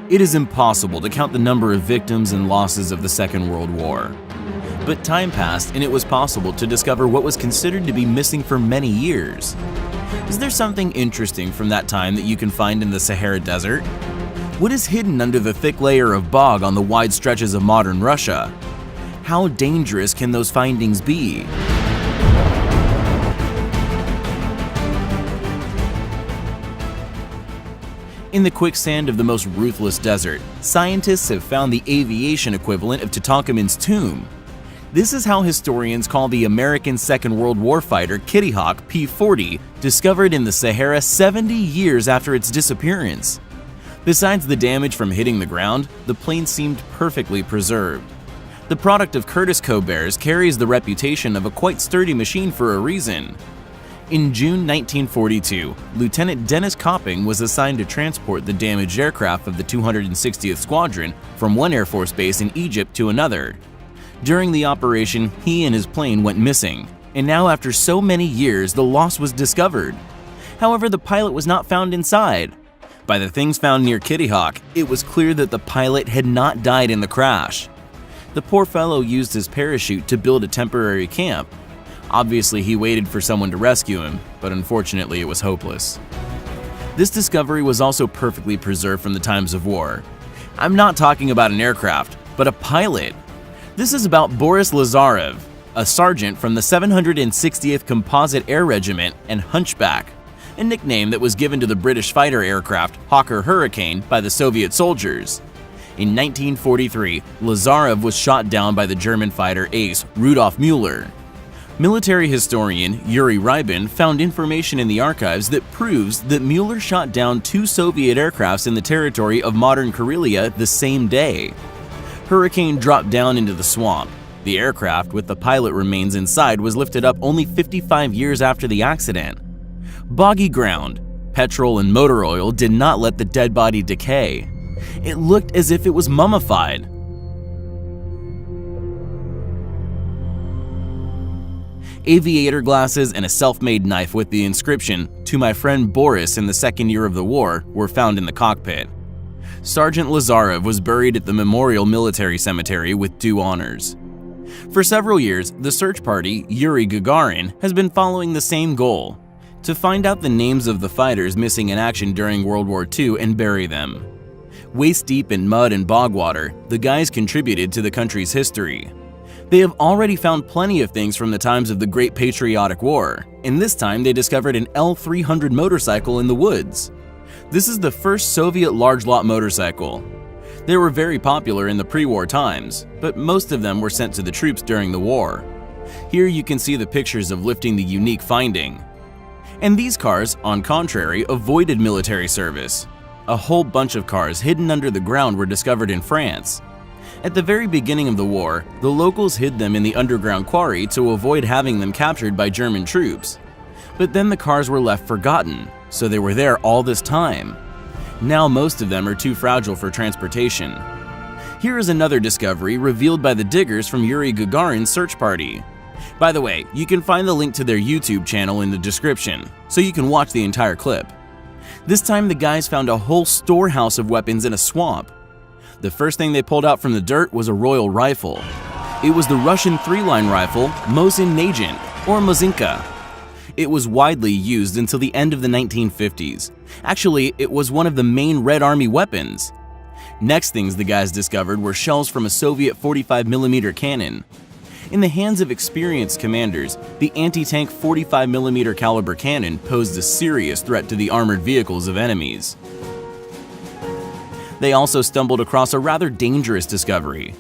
It is impossible to count the number of victims and losses of the Second World War. But time passed and it was possible to discover what was considered to be missing for many years. Is there something interesting from that time that you can find in the Sahara Desert? What is hidden under the thick layer of bog on the wide stretches of modern Russia? How dangerous can those findings be? In the quicksand of the most ruthless desert, scientists have found the aviation equivalent of Tutankhamun's tomb. This is how historians call the American Second World War fighter Kitty Hawk P-40, discovered in the Sahara 70 years after its disappearance. Besides the damage from hitting the ground, the plane seemed perfectly preserved. The product of Curtiss Co-Bears carries the reputation of a quite sturdy machine for a reason. In June 1942, Lieutenant Dennis Copping was assigned to transport the damaged aircraft of the 260th Squadron from one Air Force base in Egypt to another. During the operation, he and his plane went missing, and now after so many years, the loss was discovered. However, the pilot was not found inside. By the things found near Kitty Hawk, it was clear that the pilot had not died in the crash. The poor fellow used his parachute to build a temporary camp. Obviously, he waited for someone to rescue him, but unfortunately it was hopeless. This discovery was also perfectly preserved from the times of war. I'm not talking about an aircraft, but a pilot. This is about Boris Lazarev, a sergeant from the 760th Composite Air Regiment and Hunchback, a nickname that was given to the British fighter aircraft Hawker Hurricane by the Soviet soldiers. In 1943, Lazarev was shot down by the German fighter ace Rudolf Müller. Military historian Yuri Rybin found information in the archives that proves that Müller shot down 2 Soviet aircrafts in the territory of modern Karelia the same day. Hurricane dropped down into the swamp. The aircraft, with the pilot remains inside, was lifted up only 55 years after the accident. Boggy ground, petrol and motor oil did not let the dead body decay. It looked as if it was mummified. Aviator glasses and a self-made knife with the inscription, "To my friend Boris in the second year of the war," were found in the cockpit. Sergeant Lazarev was buried at the Memorial Military Cemetery with due honors. For several years, the search party, Yuri Gagarin, has been following the same goal: to find out the names of the fighters missing in action during World War II and bury them. Waist-deep in mud and bog water, the guys contributed to the country's history. They have already found plenty of things from the times of the Great Patriotic War, and this time they discovered an L-300 motorcycle in the woods. This is the first Soviet large-lot motorcycle. They were very popular in the pre-war times, but most of them were sent to the troops during the war. Here you can see the pictures of lifting the unique finding. And these cars, on contrary, avoided military service. A whole bunch of cars hidden under the ground were discovered in France. At the very beginning of the war, the locals hid them in the underground quarry to avoid having them captured by German troops. But then the cars were left forgotten, so they were there all this time. Now most of them are too fragile for transportation. Here is another discovery revealed by the diggers from Yuri Gagarin's search party. By the way, you can find the link to their YouTube channel in the description, so you can watch the entire clip. This time the guys found a whole storehouse of weapons in a swamp. The first thing they pulled out from the dirt was a Royal rifle. It was the Russian 3-line rifle Mosin Nagant, or Mosinka. It was widely used until the end of the 1950s. Actually, it was one of the main Red Army weapons. Next things the guys discovered were shells from a Soviet 45mm cannon. In the hands of experienced commanders, the anti-tank 45mm caliber cannon posed a serious threat to the armored vehicles of enemies. They also stumbled across a rather dangerous discovery: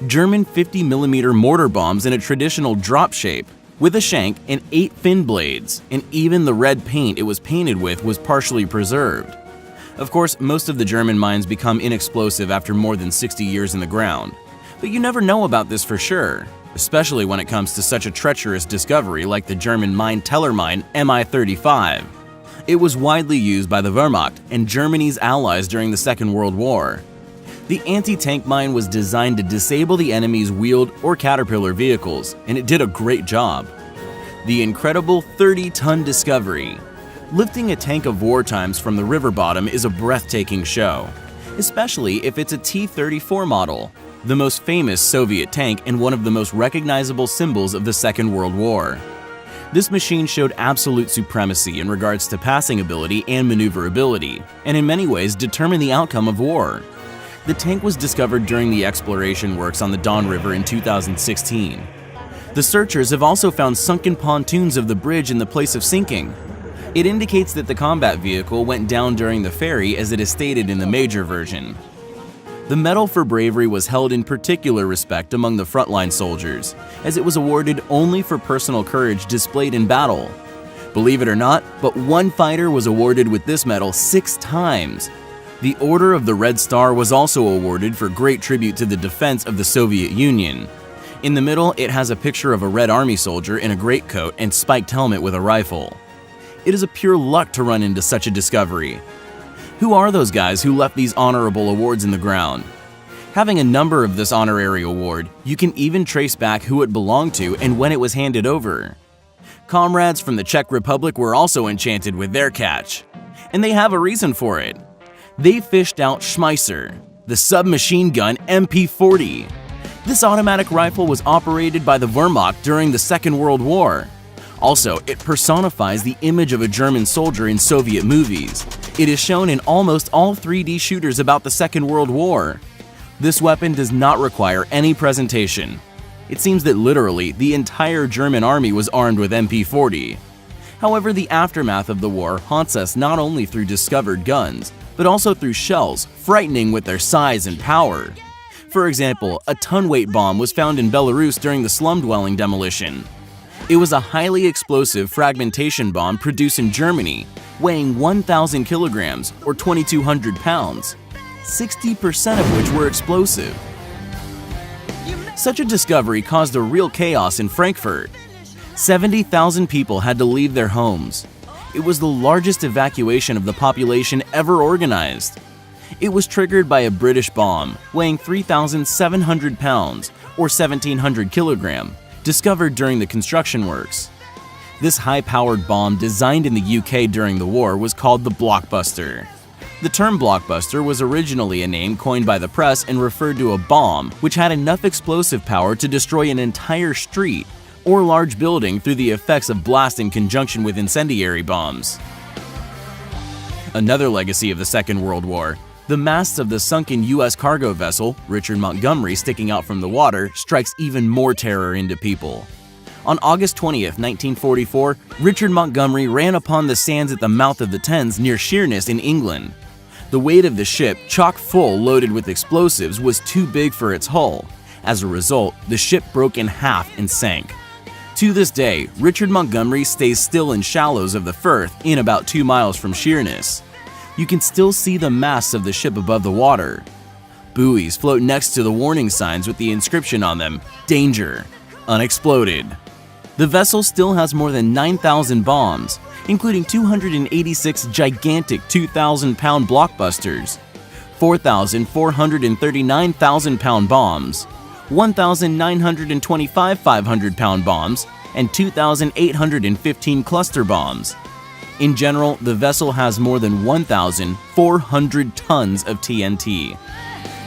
German 50mm mortar bombs in a traditional drop shape, with a shank and 8 fin blades, and even the red paint it was painted with was partially preserved. Of course, most of the German mines become inexplosive after more than 60 years in the ground, but you never know about this for sure, especially when it comes to such a treacherous discovery like the German mine Tellermine Mi-35. It was widely used by the Wehrmacht and Germany's allies during the Second World War. The anti-tank mine was designed to disable the enemy's wheeled or caterpillar vehicles, and it did a great job. The incredible 30-ton discovery. Lifting a tank of war times from the river bottom is a breathtaking show. especially if it's a T-34 model, the most famous Soviet tank and one of the most recognizable symbols of the Second World War. This machine showed absolute supremacy in regards to passing ability and maneuverability, and in many ways determined the outcome of war. The tank was discovered during the exploration works on the Don River in 2016. The searchers have also found sunken pontoons of the bridge in the place of sinking. It indicates that the combat vehicle went down during the ferry, as it is stated in the major version. The Medal for Bravery was held in particular respect among the frontline soldiers, as it was awarded only for personal courage displayed in battle. Believe it or not, but one fighter was awarded with this medal 6 times. The Order of the Red Star was also awarded for great tribute to the defense of the Soviet Union. In the middle, it has a picture of a Red Army soldier in a greatcoat and spiked helmet with a rifle. It is a pure luck to run into such a discovery. Who are those guys who left these honorable awards in the ground? Having a number of this honorary award, you can even trace back who it belonged to and when it was handed over. Comrades from the Czech Republic were also enchanted with their catch, and they have a reason for it. They fished out Schmeisser, the submachine gun MP40. This automatic rifle was operated by the Wehrmacht during the Second World War. Also, it personifies the image of a German soldier in Soviet movies. It is shown in almost all 3D shooters about the Second World War. This weapon does not require any presentation. It seems that literally the entire German army was armed with MP40. However, the aftermath of the war haunts us not only through discovered guns, but also through shells, frightening with their size and power. For example, a ton-weight bomb was found in Belarus during the slum-dwelling demolition. It was a highly explosive fragmentation bomb produced in Germany, weighing 1,000 kilograms or 2,200 pounds, 60% of which were explosive. Such a discovery caused a real chaos in Frankfurt. 70,000 people had to leave their homes. It was the largest evacuation of the population ever organized. It was triggered by a British bomb weighing 3,700 pounds or 1,700 kilograms, discovered during the construction works. This high-powered bomb designed in the UK during the war was called the Blockbuster. The term blockbuster was originally a name coined by the press and referred to a bomb which had enough explosive power to destroy an entire street or large building through the effects of blast in conjunction with incendiary bombs. Another legacy of the Second World War, the masts of the sunken U.S. cargo vessel, Richard Montgomery, sticking out from the water, strikes even more terror into people. On August 20th, 1944, Richard Montgomery ran upon the sands at the mouth of the Thames near Sheerness in England. The weight of the ship, chock full loaded with explosives, was too big for its hull. As a result, the ship broke in half and sank. To this day, Richard Montgomery stays still in shallows of the Firth, in about 2 miles from Sheerness. You can still see the masts of the ship above the water. Buoys float next to the warning signs with the inscription on them, "Danger, Unexploded." The vessel still has more than 9,000 bombs, including 286 gigantic 2,000-pound blockbusters, 4,439 1,000-pound bombs, 1,925 500-pound bombs, and 2,815 cluster bombs. In general, the vessel has more than 1,400 tons of TNT.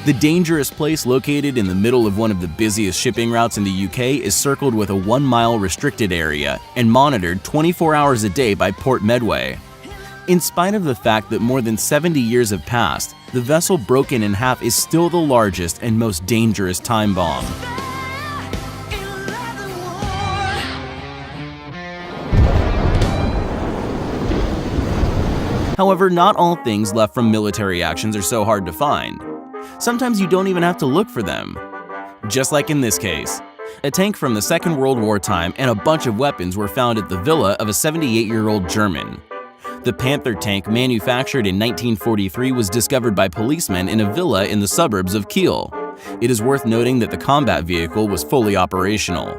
The dangerous place, located in the middle of one of the busiest shipping routes in the UK, is circled with a 1-mile restricted area and monitored 24 hours a day by Port Medway. In spite of the fact that more than 70 years have passed, the vessel broken in half is still the largest and most dangerous time bomb. However, not all things left from military actions are so hard to find. Sometimes you don't even have to look for them. Just like in this case. A tank from the Second World War time and a bunch of weapons were found at the villa of a 78-year-old German. The Panther tank, manufactured in 1943, was discovered by policemen in a villa in the suburbs of Kiel. It is worth noting that the combat vehicle was fully operational.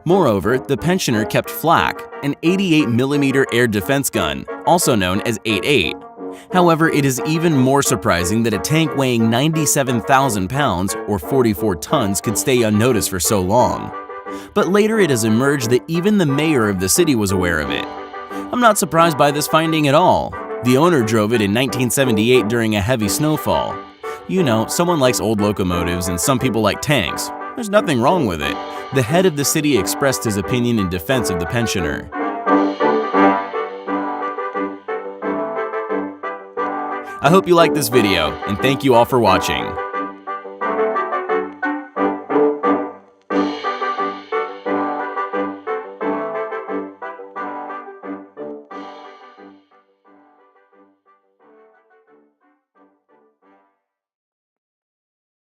Moreover, the pensioner kept Flak, an 88mm air defense gun, also known as 88. However, it is even more surprising that a tank weighing 97,000 pounds, or 44 tons, could stay unnoticed for so long. But later it has emerged that even the mayor of the city was aware of it. I'm not surprised by this finding at all. The owner drove it in 1978 during a heavy snowfall. You know, someone likes old locomotives and some people like tanks. There's nothing wrong with it. The head of the city expressed his opinion in defense of the pensioner. I hope you liked this video, and thank you all for watching.